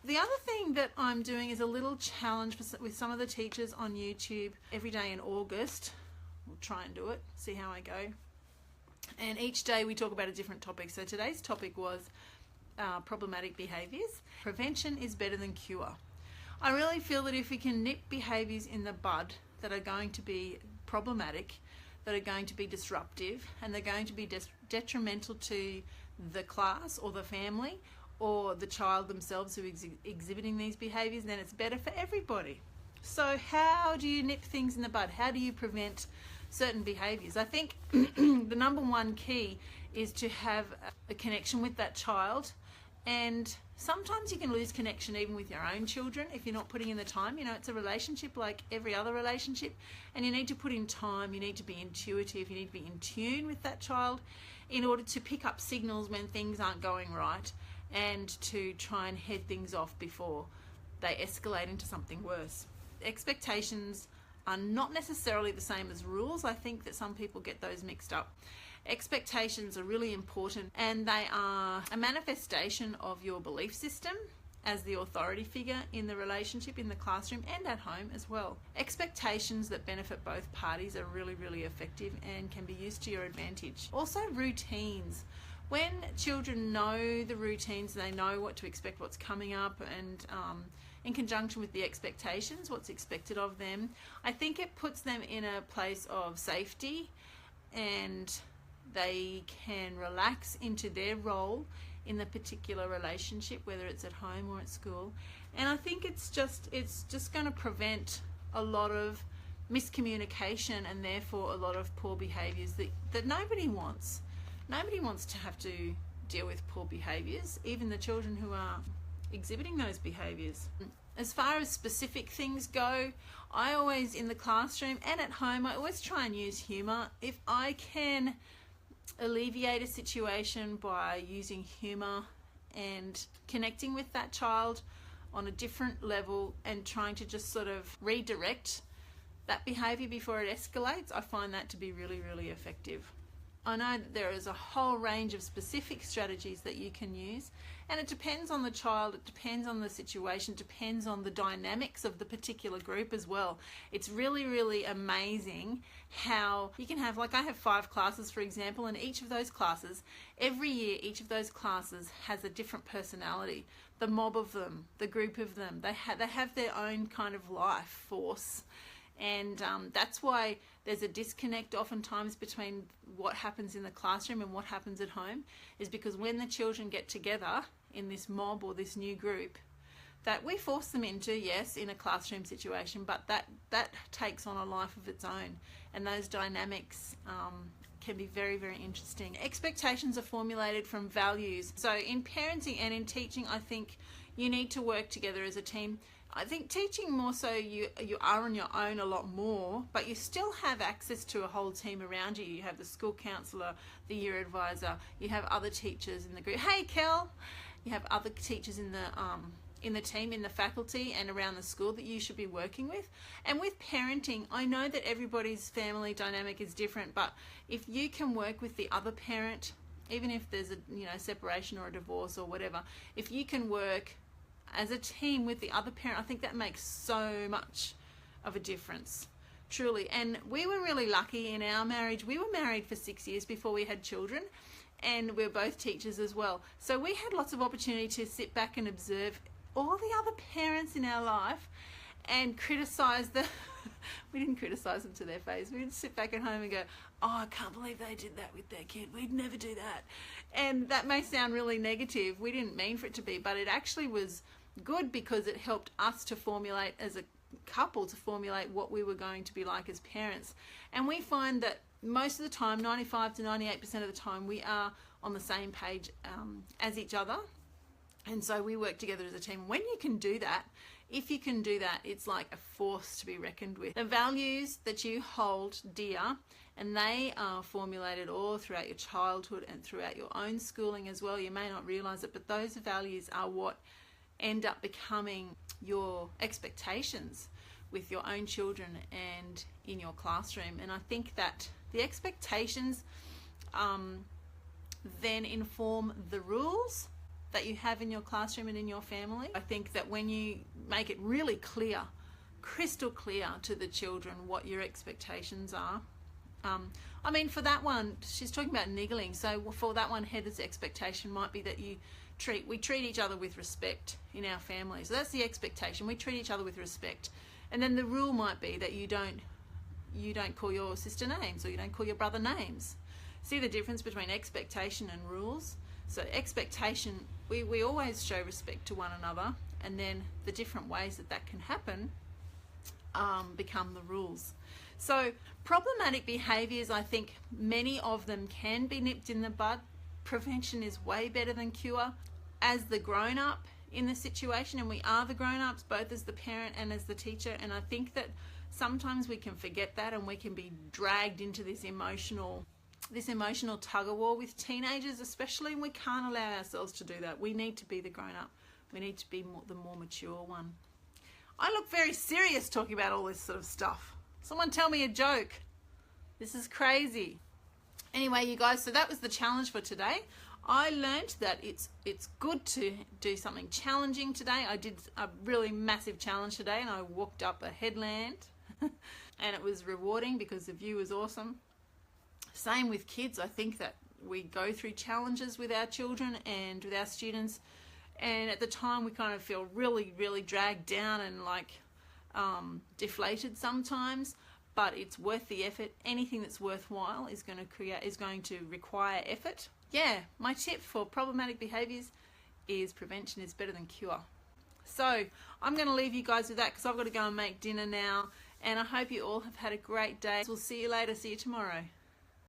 The other thing that I'm doing is a little challenge with some of the teachers on YouTube every day in August. We'll try and do it, see how I go. And each day we talk about a different topic. So today's topic was problematic behaviours. Prevention is better than cure. I really feel that if we can nip behaviours in the bud that are going to be problematic, that are going to be disruptive, and they're going to be detrimental to the class or the family or the child themselves who is exhibiting these behaviours, then it's better for everybody. So how do you nip things in the bud? How do you prevent certain behaviours? I think the number one key is to have a connection with that child, and sometimes you can lose connection even with your own children if you're not putting in the time. You know, it's a relationship like every other relationship, and you need to put in time, you need to be intuitive, you need to be in tune with that child in order to pick up signals when things aren't going right and to try and head things off before they escalate into something worse. Expectations are not necessarily the same as rules. I think that some people get those mixed up. Expectations are really important, and they are a manifestation of your belief system as the authority figure in the relationship, in the classroom and at home as well. Expectations that benefit both parties are really, really effective and can be used to your advantage. Also, routines. When children know the routines, they know what to expect, what's coming up, and in conjunction with the expectations, what's expected of them, I think it puts them in a place of safety, and they can relax into their role in the particular relationship, whether it's at home or at school. And I think it's just going to prevent a lot of miscommunication and therefore a lot of poor behaviours that nobody wants. Nobody wants to have to deal with poor behaviours, even the children who are exhibiting those behaviours. As far as specific things go, I always, in the classroom and at home, I always try and use humour. If I can alleviate a situation by using humour and connecting with that child on a different level and trying to just sort of redirect that behaviour before it escalates, I find that to be really, really effective. I know that there is a whole range of specific strategies that you can use, and it depends on the child, it depends on the situation, it depends on the dynamics of the particular group as well. It's really, really amazing how you can have, like I have 5 classes for example, and each of those classes, every year each of those classes has a different personality. The mob of them, the group of them, they have their own kind of life force. And that's why there's a disconnect oftentimes between what happens in the classroom and what happens at home, is because when the children get together in this mob or this new group that we force them into, yes, in a classroom situation, but that takes on a life of its own, and those dynamics can be very, very interesting. Expectations are formulated from values. So in parenting and in teaching, I think you need to work together as a team. I think teaching more so you are on your own a lot more, but you still have access to a whole team around you. You have the school counsellor, the year advisor, you have other teachers in the group. Hey, Kel! You have other teachers in the team, in the faculty and around the school that you should be working with. And with parenting, I know that everybody's family dynamic is different, but if you can work with the other parent, even if there's a separation or a divorce or whatever, if you can work as a team with the other parent, I think that makes so much of a difference, truly. And we were really lucky in our marriage. We were married for 6 years before we had children, and we're both teachers as well. So we had lots of opportunity to sit back and observe all the other parents in our life and criticise them. We didn't criticise them to their face. We would sit back at home and go, oh, I can't believe they did that with their kid. We'd never do that. And that may sound really negative. We didn't mean for it to be, but it actually was good because it helped us to formulate as a couple, to formulate what we were going to be like as parents. And we find that most of the time, 95 to 98% of the time, we are on the same page as each other. And so we work together as a team. When you can do that, if you can do that, it's like a force to be reckoned with. The values that you hold dear, and they are formulated all throughout your childhood and throughout your own schooling as well. You may not realise it, but those values are what end up becoming your expectations with your own children and in your classroom. And I think that the expectations then inform the rules that you have in your classroom and in your family. I think that when you make it really clear, crystal clear to the children what your expectations are. I mean, for that one, she's talking about niggling. So for that one, Heather's expectation might be that we treat each other with respect in our family. So that's the expectation. We treat each other with respect. And then the rule might be that you don't call your sister names, or you don't call your brother names. See the difference between expectation and rules? So expectation, we always show respect to one another, and then the different ways that can happen become the rules. So problematic behaviours, I think many of them can be nipped in the bud. Prevention is way better than cure. As the grown-up in the situation, and we are the grown-ups both as the parent and as the teacher, and I think that sometimes we can forget that, and we can be dragged into this emotional tug-of-war with teenagers especially, and we can't allow ourselves to do that. We need to be the grown-up. We need to be the more mature one. I look very serious talking about all this sort of stuff. Someone tell me a joke. This is crazy. Anyway, you guys, so that was the challenge for today. I learned that it's good to do something challenging today. I did a really massive challenge today, and I walked up a headland and it was rewarding because the view was awesome. Same with kids. I think that we go through challenges with our children and with our students, and at the time we kind of feel really, really dragged down and like deflated sometimes, but it's worth the effort. Anything that's worthwhile is going to require effort. Yeah, my tip for problematic behaviours is prevention is better than cure. So I'm going to leave you guys with that because I've got to go and make dinner now, and I hope you all have had a great day. We'll see you later. See you tomorrow.